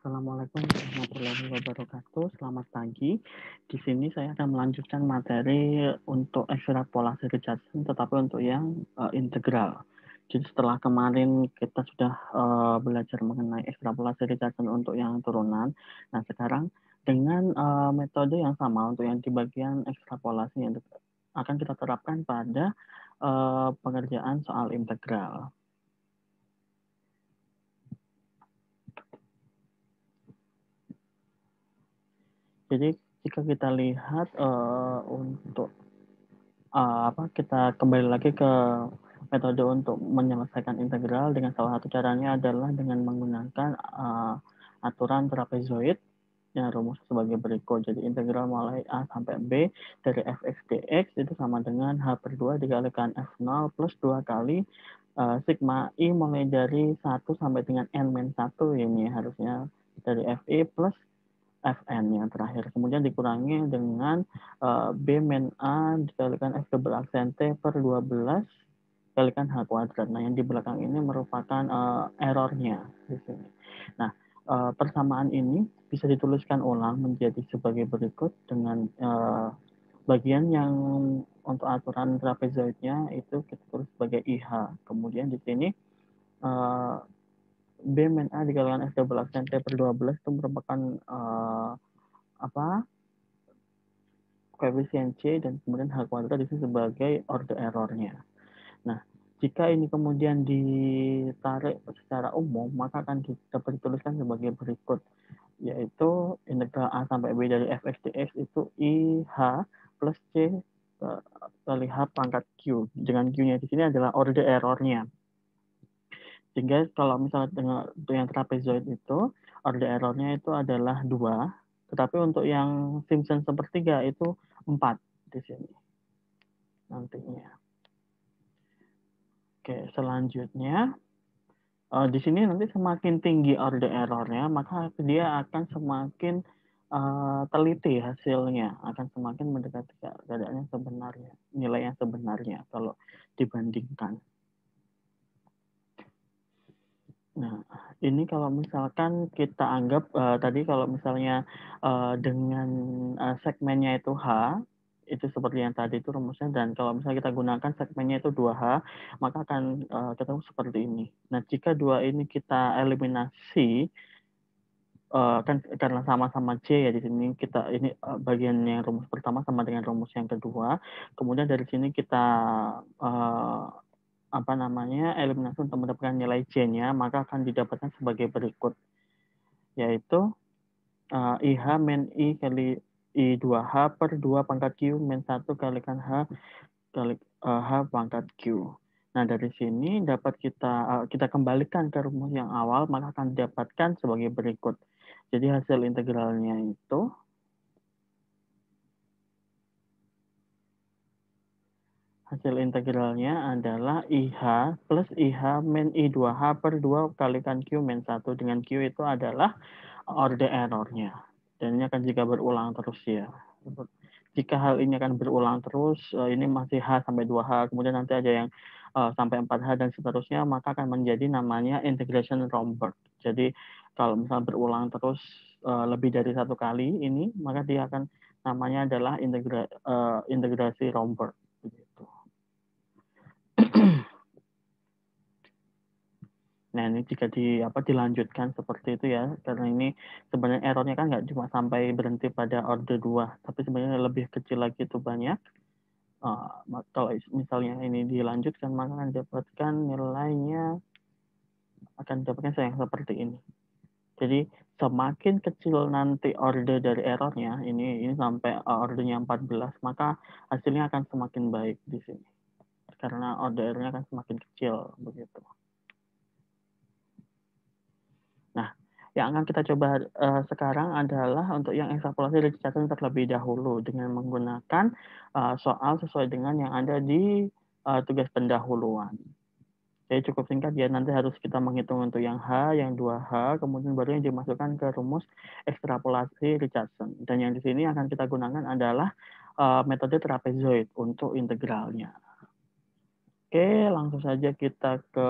Assalamualaikum warahmatullahi wabarakatuh. Selamat pagi. Di sini saya akan melanjutkan materi untuk ekstrapolasi Richardson, tetapi untuk yang integral. Jadi setelah kemarin kita sudah belajar mengenai ekstrapolasi Richardson untuk yang turunan. Nah sekarang dengan metode yang sama untuk yang di bagian ekstrapolasi yang akan kita terapkan pada pengerjaan soal integral. Jadi jika kita lihat untuk kita kembali lagi ke metode untuk menyelesaikan integral dengan salah satu caranya adalah dengan menggunakan aturan trapezoid yang rumus sebagai berikut. Jadi integral mulai A sampai B dari fx dx itu sama dengan H per 2 dikalikan F0 plus 2 kali sigma I mulai dari 1 sampai dengan N-1 ini harusnya dari Fi plus Fn yang terakhir. Kemudian dikurangi dengan B min A dikalikan F double aksen T per 12 dikalikan H kuadrat. Nah, yang di belakang ini merupakan errornya di sini. Nah, persamaan ini bisa dituliskan ulang menjadi sebagai berikut dengan bagian yang untuk aturan trapezoidnya itu kita tulis sebagai IH. Kemudian di sini B min A dikalikan F double aksen T per 12 itu merupakan koefisien C dan kemudian H kuadrat itu sebagai order errornya. Nah, jika ini kemudian ditarik secara umum, maka akan dapat dituliskan sebagai berikut, yaitu integral A sampai B dari fx dx itu IH plus C kali H pangkat Q. Dengan Q-nya di sini adalah order errornya. Sehingga kalau misalnya dengan yang trapezoid itu, order errornya itu adalah 2, tetapi untuk yang Simpson sepertiga itu 4 di sini nantinya. Oke, selanjutnya di sini nanti semakin tinggi order errornya, maka dia akan semakin teliti hasilnya, akan semakin mendekati keadaan yang sebenarnya, nilai yang sebenarnya kalau dibandingkan. Nah, ini kalau misalkan kita anggap tadi kalau misalnya dengan segmennya itu H, itu seperti yang tadi itu rumusnya, dan kalau misalnya kita gunakan segmennya itu 2H, maka akan ketemu seperti ini. Nah, jika dua ini kita eliminasi, kan karena sama-sama C ya di sini kita ini bagian yang rumus pertama sama dengan rumus yang kedua, kemudian dari sini kita eliminasi untuk mendapatkan nilai C-nya, maka akan didapatkan sebagai berikut, yaitu IH min I kali I2H per 2 pangkat Q min 1 kalikan H kali H pangkat Q. Nah, dari sini dapat kita kembalikan ke rumus yang awal, maka akan didapatkan sebagai berikut. Jadi hasil integralnya itu adalah IH plus IH min I2H per 2 kalikan Q min 1. Dengan Q itu adalah order errornya. Dan ini akan jika berulang terus ya. Jika hal ini akan berulang terus, ini masih H sampai 2H, kemudian nanti ada yang sampai 4H dan seterusnya, maka akan menjadi namanya integration Romberg. Jadi kalau misalnya berulang terus lebih dari satu kali ini, maka dia akan namanya adalah integrasi Romberg. Begitu. Nah, ini jika dilanjutkan seperti itu ya, karena ini sebenarnya errornya kan nggak cuma sampai berhenti pada order 2, tapi sebenarnya lebih kecil lagi itu banyak. Kalau misalnya ini dilanjutkan, maka akan dapatkan nilainya akan dapatkan yang seperti ini. Jadi semakin kecil nanti order dari errornya, ini sampai ordernya 14, maka hasilnya akan semakin baik di sini. Karena ordernya akan semakin kecil, begitu. Nah, yang akan kita coba sekarang adalah untuk yang ekstrapolasi Richardson terlebih dahulu dengan menggunakan soal sesuai dengan yang ada di tugas pendahuluan. Jadi cukup singkat ya, nanti harus kita menghitung untuk yang H, yang 2H, kemudian baru yang dimasukkan ke rumus ekstrapolasi Richardson. Dan yang di sini akan kita gunakan adalah metode trapezoid untuk integralnya. Oke, langsung saja kita ke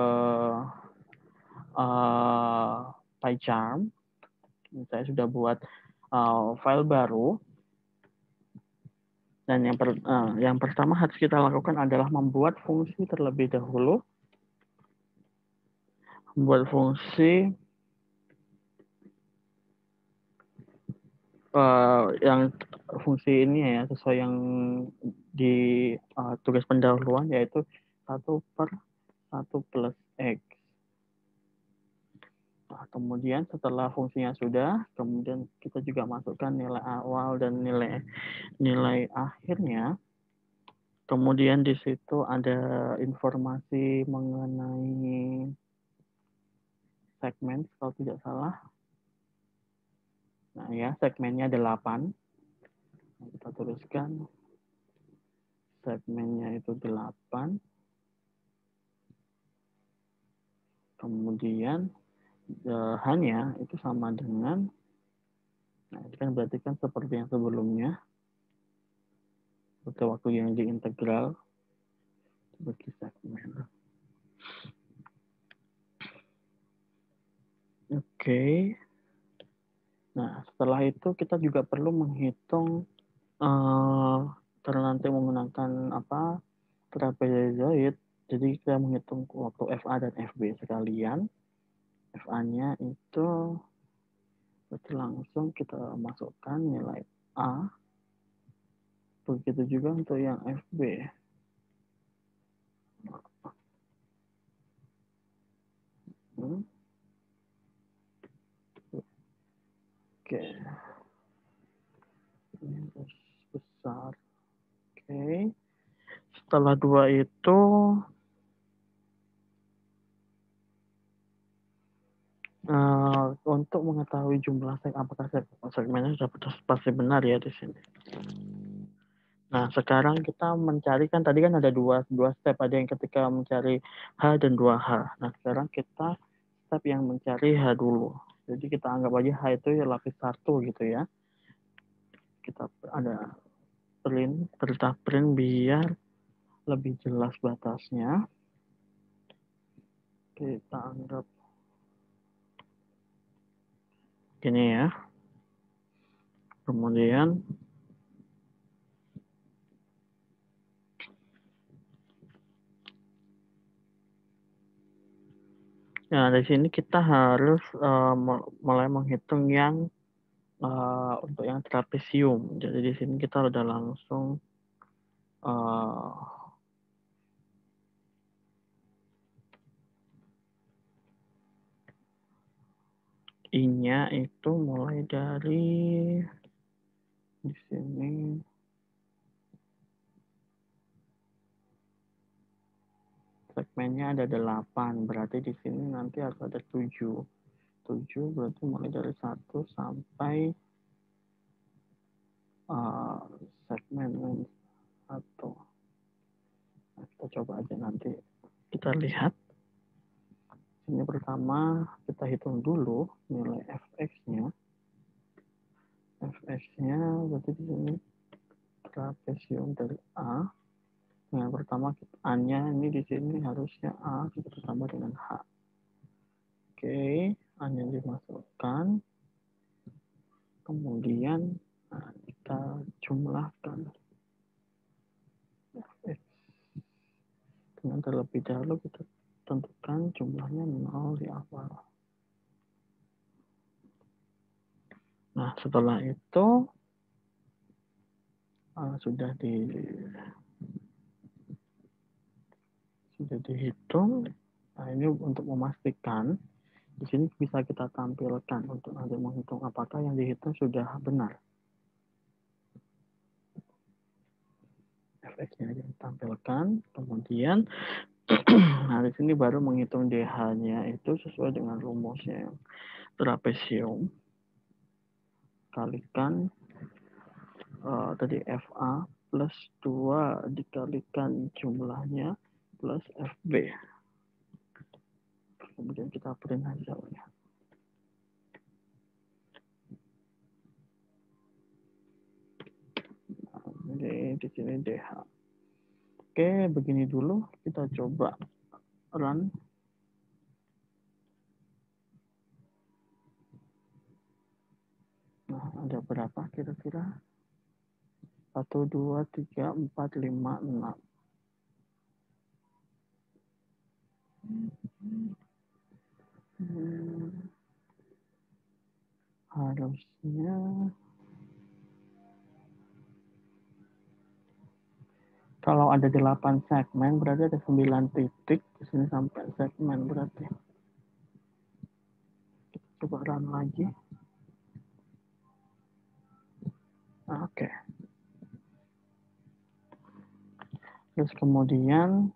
pie chart. Saya sudah buat file baru. Dan yang pertama harus kita lakukan adalah membuat fungsi terlebih dahulu. Membuat fungsi yang fungsi ini ya sesuai yang di tugas pendahuluan, yaitu 1/1 plus X. Nah, kemudian setelah fungsinya sudah, kemudian kita juga masukkan nilai awal dan nilai akhirnya. Kemudian di situ ada informasi mengenai segmen kalau tidak salah. Nah ya, segmennya 8. Nah, kita tuliskan segmennya itu 8. Kemudian hanya itu sama dengan, nah ini kan berarti kan seperti yang sebelumnya, seperti waktu yang diintegral bagi segmen. Oke. Nah, setelah itu kita juga perlu menghitung karena nanti menggunakan trapezoid. Jadi kita menghitung waktu FA dan FB sekalian. FA-nya itu berarti langsung kita masukkan nilai A. Begitu juga untuk yang FB. Oke. Ini besar. Oke. Setelah 2 itu untuk mengetahui jumlah apakah segmennya sudah pasti benar ya di sini. Nah, sekarang kita mencari, kan tadi kan ada dua step, ada yang ketika mencari H dan 2H. Nah, sekarang kita step yang mencari H dulu. Jadi kita anggap aja H itu ya lapis 1 gitu ya. Kita ada perintah print biar lebih jelas batasnya. Kita anggap gini ya. Kemudian nah, di sini kita harus mulai menghitung yang untuk yang trapesium. Jadi di sini kita udah langsung I-nya itu mulai dari di sini segmennya ada 8, berarti di sini nanti harus ada 7 berarti mulai dari 1 sampai segmen 1. Nah, kita coba aja nanti kita lihat. Ini pertama kita hitung dulu nilai fx-nya. Fx-nya berarti di sini trapesium dari A. Yang pertama A-nya ini di sini harusnya A kita tambah dengan H. Oke, A-nya dimasukkan. Kemudian kita jumlahkan Fx. Dengan terlebih dahulu kita tentukan jumlahnya 0 di awal. Nah, setelah itu sudah dihitung. Nah, ini untuk memastikan di sini bisa kita tampilkan untuk nanti menghitung apakah yang dihitung sudah benar. Fx-nya ditampilkan, kemudian nah di sini baru menghitung DH-nya itu sesuai dengan rumusnya yang trapesium kalikan tadi FA plus 2 dikalikan jumlahnya plus FB. Kemudian kita print hasilnya. Nah, jadi di sini DH. Oke, begini dulu. Kita coba run. ada berapa kira-kira? 1, 2, 3, 4, 5, 6. Harusnya kalau ada 8 segmen berarti ada 9 titik di sini sampai segmen berarti. Kita coba run lagi. Oke. Terus kemudian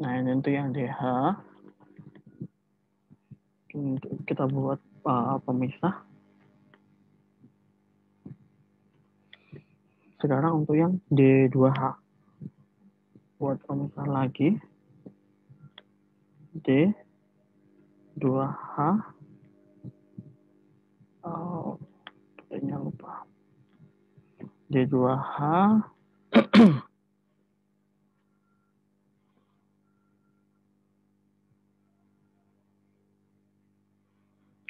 nah ini untuk yang DH kita buat pemisah. Sekarang untuk yang D2H buat pemisah lagi. D2H kayaknya lupa. D2H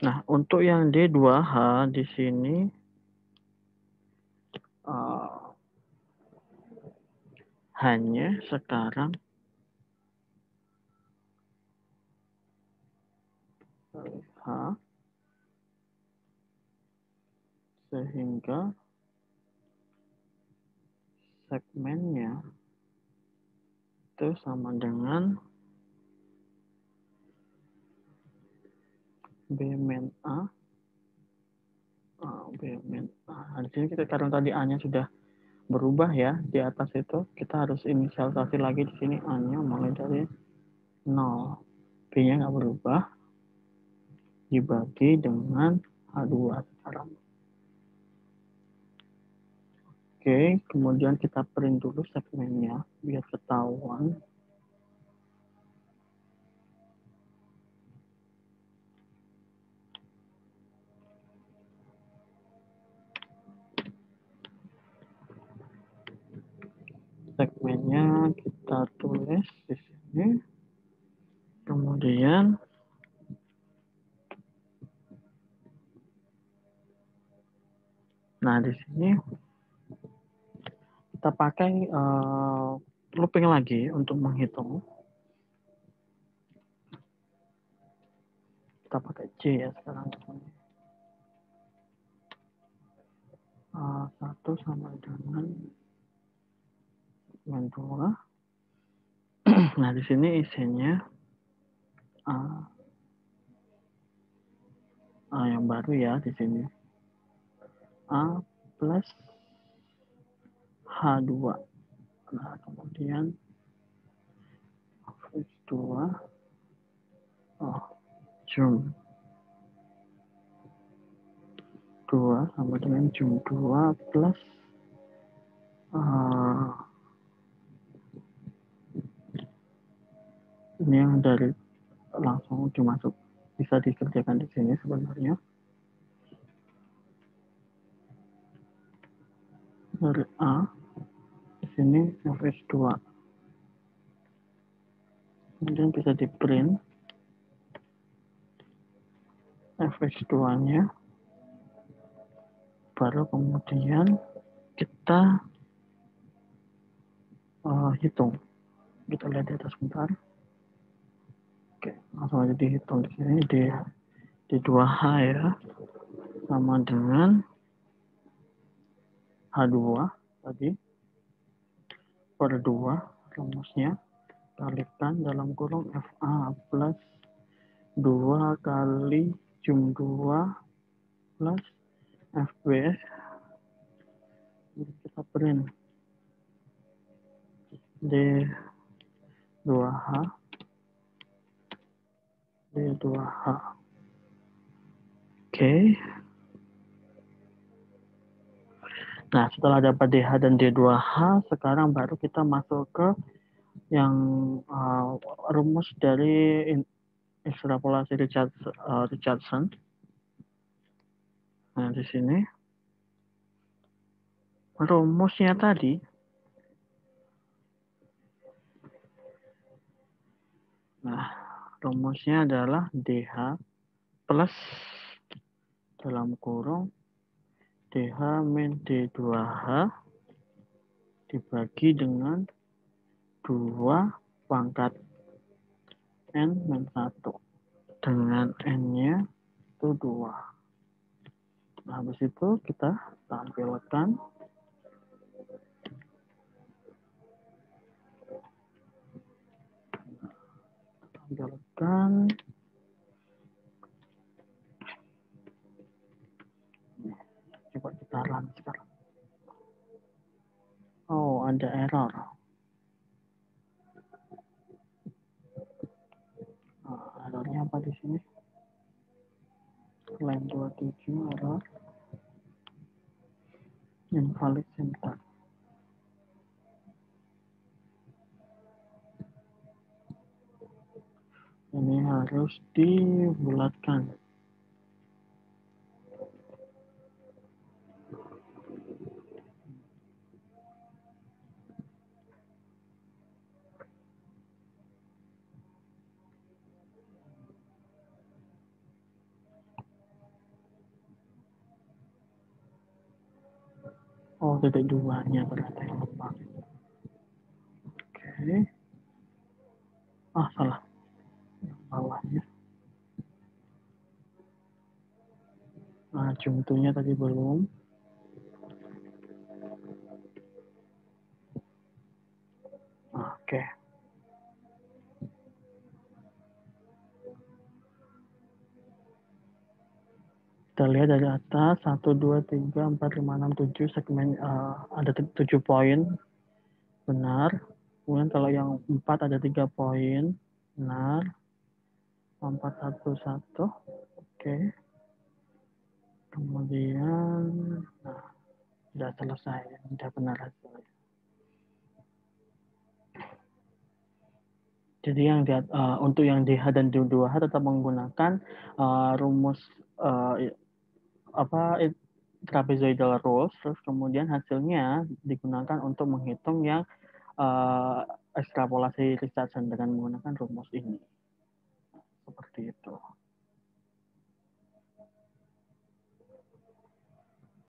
nah, untuk yang D2H di sini hanya sekarang H sehingga segmennya itu sama dengan B-min A. B-min A. Di sini kita karena tadi A-nya sudah berubah ya di atas itu, kita harus inisialisasi lagi di sini A-nya mulai dari 0. B-nya nggak berubah, dibagi dengan H2 sekarang. Oke, kemudian kita print dulu segmennya biar ketahuan. Segmennya kita tulis di sini. Kemudian nah di sini kita pakai looping lagi untuk menghitung. Kita pakai C ya sekarang. 1 sama dengan segmen 2. Nah di sini isinya yang baru ya di sini A plus H2. Nah kemudian H2 jum 2 sama dengan jum 2 plus ini yang dari langsung dimasuk bisa dikerjakan di sini sebenarnya dari A di sini FS2 kemudian bisa di print FS2 nya baru kemudian kita hitung. Kita lihat di atas sebentar. Oke, langsung aja dihitung di sini di 2H ya sama dengan H2 tadi per 2 rumusnya kalikan dalam kurung FA plus 2 kali jum 2 plus FB. Jadi kita print D2H D2H. Oke. Nah, setelah dapat DH dan D2H, sekarang baru kita masuk ke yang rumus dari ekstrapolasi Richardson. Nah, di sini rumusnya tadi. Nah, rumusnya adalah DH plus dalam kurung DH min D2H dibagi dengan 2 pangkat N min 1. Dengan N-nya itu 2. Nah, habis itu kita tampilkan. Coba kita run sekarang. Oh, ada error. Nah, errornya apa di sini? Line 27 error. Invalid syntax. Ini harus dibulatkan. Oh, titik 2-nya berarti yang lupa. Oke. Ah, salah. Yang bawahnya. Nah, contohnya tadi belum. Oke. Kita lihat dari atas, 1, 2, 3, 4, 5, 6, 7, segmen ada 7 poin, benar. Kemudian kalau yang 4 ada 3 poin, benar. 4, 1, 1, oke. Kemudian, nah, sudah selesai, sudah benar hasilnya. Jadi yang untuk yang DH dan D2H tetap menggunakan rumus trapezoidal rules, terus kemudian hasilnya digunakan untuk menghitung yang ekstrapolasi Richardson dengan menggunakan rumus ini. Seperti itu.